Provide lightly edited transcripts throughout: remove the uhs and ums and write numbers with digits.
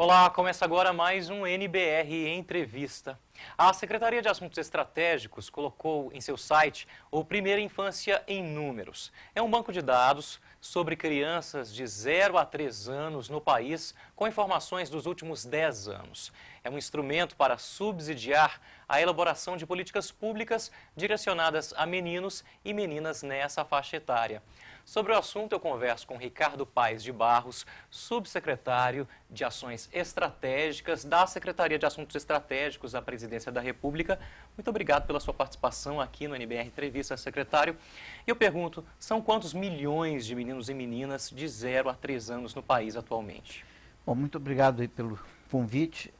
Olá, começa agora mais um NBR Entrevista. A Secretaria de Assuntos Estratégicos colocou em seu site o Primeira Infância em Números. É um banco de dados sobre crianças de 0 a 3 anos no país, com informações dos últimos 10 anos. É um instrumento para subsidiar a elaboração de políticas públicas direcionadas a meninos e meninas nessa faixa etária. Sobre o assunto, eu converso com Ricardo Paes de Barros, subsecretário de Ações Estratégicas da Secretaria de Assuntos Estratégicos da Presidência da República. Muito obrigado pela sua participação aqui no NBR Entrevista, secretário. E eu pergunto, são quantos milhões de meninos e meninas de 0 a 3 anos no país atualmente? Bom, muito obrigado aí pelo convite.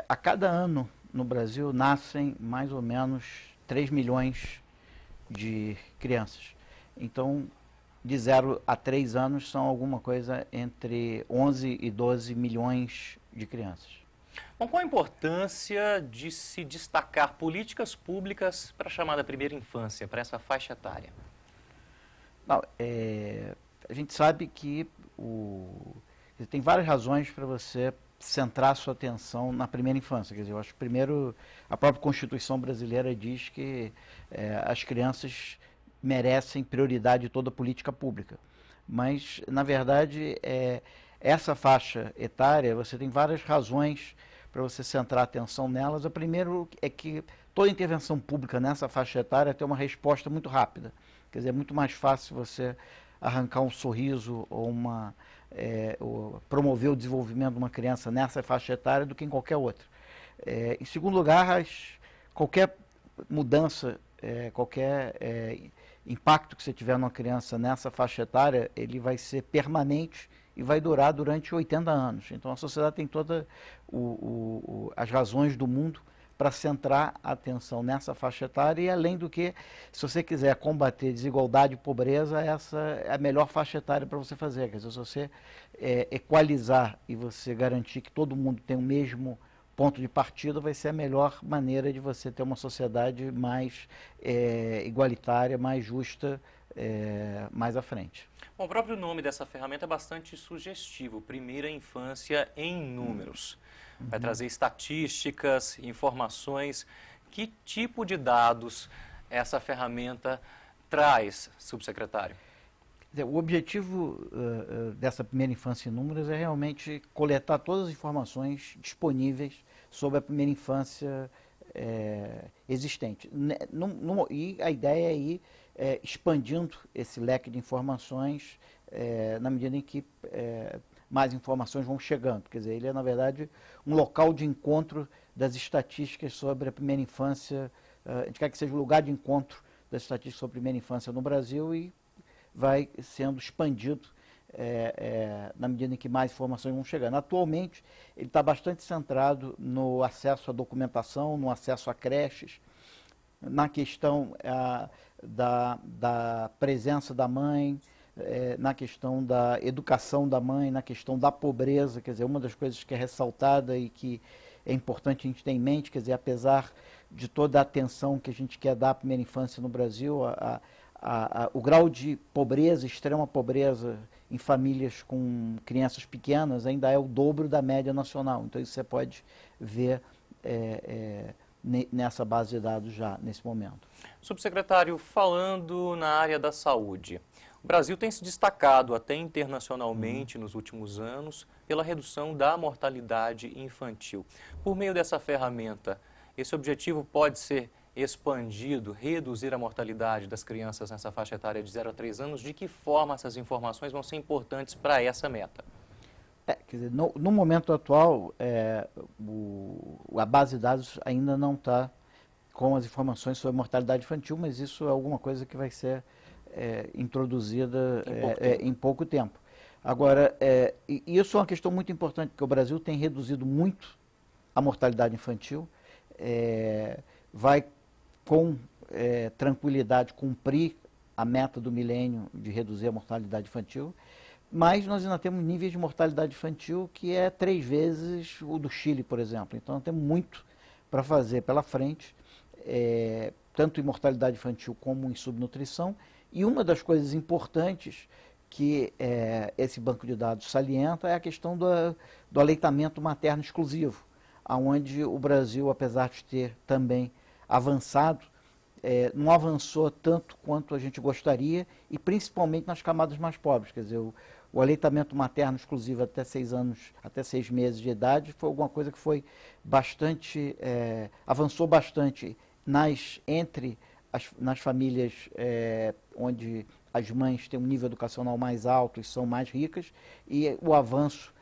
A cada ano no Brasil nascem mais ou menos 3 milhões de crianças. Então, de 0 a 3 anos são alguma coisa entre 11 e 12 milhões de crianças. Bom, qual a importância de se destacar políticas públicas para a chamada primeira infância, para essa faixa etária? Não, a gente sabe que tem várias razões para você centrar sua atenção na primeira infância. Quer dizer, eu acho que primeiro a própria Constituição brasileira diz que as crianças merecem prioridade de toda política pública. Mas, na verdade, essa faixa etária, você tem várias razões para você centrar a atenção nelas. O primeiro é que toda intervenção pública nessa faixa etária tem uma resposta muito rápida. Quer dizer, é muito mais fácil você arrancar um sorriso ou ou promover o desenvolvimento de uma criança nessa faixa etária do que em qualquer outra. Em segundo lugar, qualquer mudança, qualquer impacto que você tiver numa criança nessa faixa etária, ele vai ser permanente e vai durar durante 80 anos. Então a sociedade tem todas as razões do mundo para centrar a atenção nessa faixa etária e, além do que, se você quiser combater desigualdade e pobreza, essa é a melhor faixa etária para você fazer. Quer dizer, se você equalizar e você garantir que todo mundo tem o mesmo ponto de partida, vai ser a melhor maneira de você ter uma sociedade mais igualitária, mais justa, mais à frente. Bom, o próprio nome dessa ferramenta é bastante sugestivo, Primeira Infância em Números. Vai trazer estatísticas, informações. Que tipo de dados essa ferramenta traz, subsecretário? O objetivo dessa primeira infância em números é realmente coletar todas as informações disponíveis sobre a primeira infância existente. E a ideia é ir expandindo esse leque de informações na medida em que mais informações vão chegando. Quer dizer, ele é, na verdade, um local de encontro das estatísticas sobre a primeira infância. A gente quer que seja o lugar de encontro das estatísticas sobre a primeira infância no Brasil e vai sendo expandido na medida em que mais informações vão chegando. Atualmente, ele está bastante centrado no acesso à documentação, no acesso a creches, na questão da presença da mãe, na questão da educação da mãe, na questão da pobreza. Quer dizer, uma das coisas que é ressaltada e que é importante a gente ter em mente, quer dizer, apesar de toda a atenção que a gente quer dar à primeira infância no Brasil, o grau de pobreza, extrema pobreza em famílias com crianças pequenas ainda é o dobro da média nacional. Então isso você pode ver nessa base de dados já, nesse momento. Subsecretário, falando na área da saúde, o Brasil tem se destacado até internacionalmente nos últimos anos pela redução da mortalidade infantil. Por meio dessa ferramenta, esse objetivo pode ser expandido, reduzir a mortalidade das crianças nessa faixa etária de 0 a 3 anos? De que forma essas informações vão ser importantes para essa meta? Quer dizer, no momento atual, a base de dados ainda não está com as informações sobre mortalidade infantil, mas isso é alguma coisa que vai ser introduzida em pouco tempo. Agora, isso é uma questão muito importante, porque o Brasil tem reduzido muito a mortalidade infantil, vai com tranquilidade cumprir a meta do milênio de reduzir a mortalidade infantil, mas nós ainda temos níveis de mortalidade infantil que é 3 vezes o do Chile, por exemplo. Então, nós temos muito para fazer pela frente, tanto em mortalidade infantil como em subnutrição. E uma das coisas importantes que esse banco de dados salienta é a questão do aleitamento materno exclusivo, onde o Brasil, apesar de ter também avançado, não avançou tanto quanto a gente gostaria, e principalmente nas camadas mais pobres. Quer dizer, o aleitamento materno exclusivo até 6 anos, até 6 meses de idade, foi alguma coisa que foi bastante, avançou bastante nas famílias onde as mães têm um nível educacional mais alto e são mais ricas, e o avanço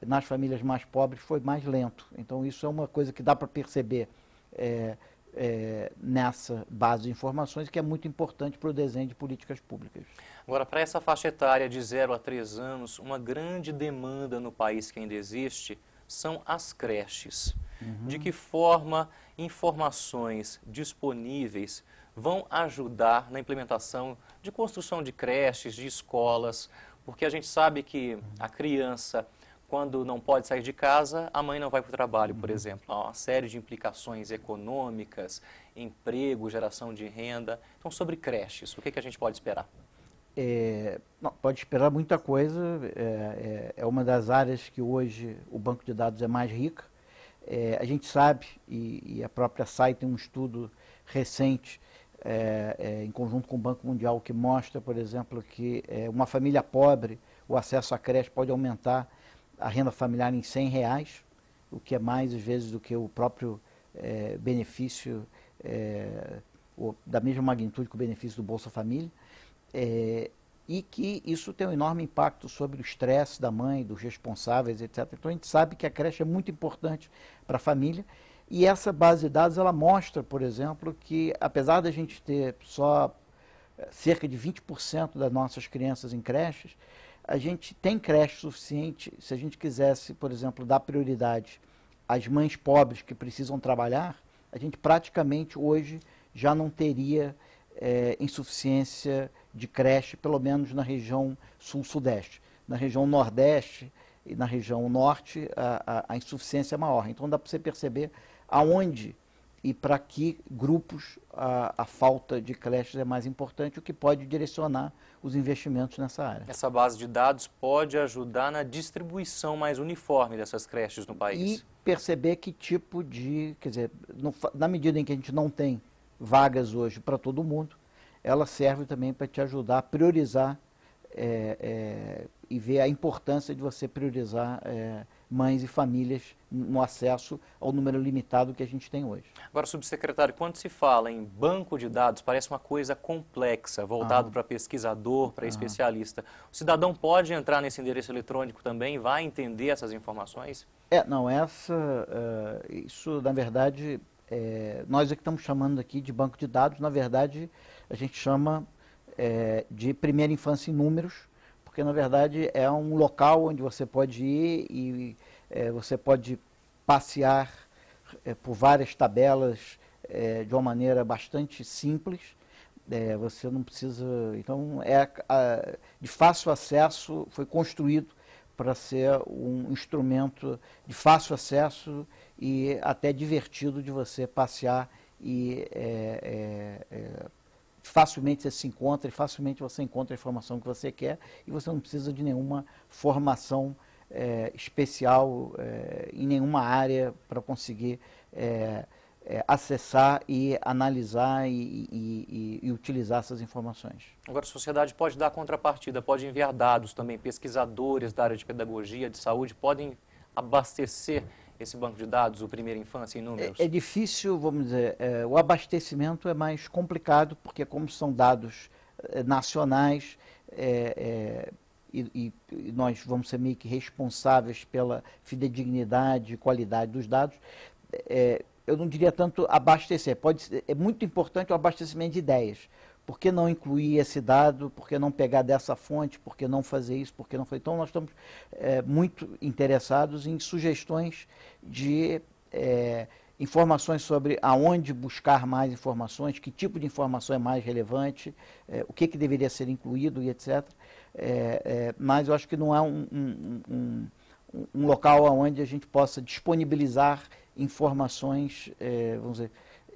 nas famílias mais pobres foi mais lento. Então isso é uma coisa que dá para perceber nessa base de informações, que é muito importante para o desenho de políticas públicas. Agora, para essa faixa etária de 0 a 3 anos, uma grande demanda no país que ainda existe são as creches. De que forma informações disponíveis vão ajudar na implementação de construção de creches, de escolas, porque a gente sabe que a criança, quando não pode sair de casa, a mãe não vai para o trabalho, por exemplo. Há uma série de implicações econômicas, emprego, geração de renda. Então, sobre creches, o que a gente pode esperar? Não, pode esperar muita coisa. É uma das áreas que hoje o banco de dados é mais rica. A gente sabe, e a própria SAI tem um estudo recente, em conjunto com o Banco Mundial, que mostra, por exemplo, que uma família pobre, o acesso à creche pode aumentar a renda familiar em R$100, o que é mais, às vezes, do que o próprio benefício, da mesma magnitude que o benefício do Bolsa Família, e que isso tem um enorme impacto sobre o estresse da mãe, dos responsáveis, etc. Então a gente sabe que a creche é muito importante para a família, e essa base de dados ela mostra, por exemplo, que apesar da gente ter só cerca de 20% das nossas crianças em creches, a gente tem creche suficiente. Se a gente quisesse, por exemplo, dar prioridade às mães pobres que precisam trabalhar, a gente praticamente hoje já não teria insuficiência de creche, pelo menos na região sul-sudeste. Na região nordeste e na região norte, a insuficiência é maior. Então dá para você perceber aonde e para que grupos a falta de creches é mais importante, o que pode direcionar os investimentos nessa área. Essa base de dados pode ajudar na distribuição mais uniforme dessas creches no país. E perceber que tipo de, quer dizer, na medida em que a gente não tem vagas hoje para todo mundo, ela serve também para te ajudar a priorizar e ver a importância de você priorizar mães e famílias no acesso ao número limitado que a gente tem hoje. Agora, subsecretário, quando se fala em banco de dados, parece uma coisa complexa, voltado para pesquisador, para especialista. O cidadão pode entrar nesse endereço eletrônico também, vai entender essas informações? Não, isso na verdade, nós é que estamos chamando aqui de banco de dados. Na verdade, a gente chama de primeira infância em números, porque na verdade é um local onde você pode ir e você pode passear por várias tabelas de uma maneira bastante simples. Você não precisa... Então, de fácil acesso, foi construído para ser um instrumento de fácil acesso e até divertido de você passear e facilmente você se encontra e facilmente você encontra a informação que você quer, e você não precisa de nenhuma formação especial em nenhuma área para conseguir acessar e analisar e utilizar essas informações. Agora, a sociedade pode dar contrapartida, pode enviar dados também. Pesquisadores da área de pedagogia, de saúde, podem abastecer esse banco de dados, o Primeira Infância, em números? É difícil, vamos dizer, o abastecimento é mais complicado, porque como são dados nacionais, e nós vamos ser meio que responsáveis pela fidedignidade e qualidade dos dados, eu não diria tanto abastecer. É muito importante o abastecimento de ideias. Por que não incluir esse dado? Por que não pegar dessa fonte? Por que não fazer isso? Por que não fazer? Então, nós estamos muito interessados em sugestões de informações sobre aonde buscar mais informações, que tipo de informação é mais relevante, o que deveria ser incluído e etc. Mas eu acho que não é um local onde a gente possa disponibilizar informações, vamos dizer,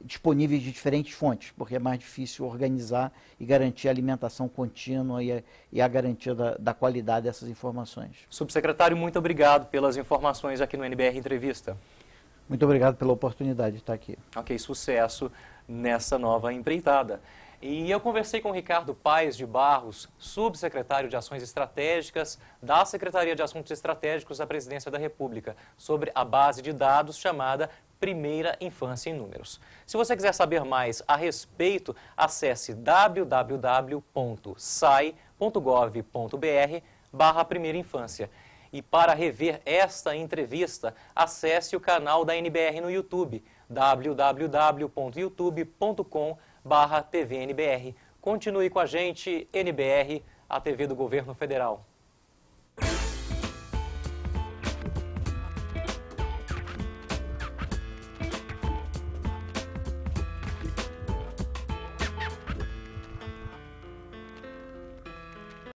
disponíveis de diferentes fontes, porque é mais difícil organizar e garantir a alimentação contínua e a garantia da qualidade dessas informações. Subsecretário, muito obrigado pelas informações aqui no NBR Entrevista. Muito obrigado pela oportunidade de estar aqui. Ok, sucesso nessa nova empreitada. E eu conversei com o Ricardo Paes de Barros, subsecretário de Ações Estratégicas da Secretaria de Assuntos Estratégicos da Presidência da República, sobre a base de dados chamada Primeira Infância em Números. Se você quiser saber mais a respeito, acesse www.sai.gov.br/Primeira Infância. E para rever esta entrevista, acesse o canal da NBR no YouTube, www.youtube.com/tvnbr. Continue com a gente, NBR, a TV do Governo Federal.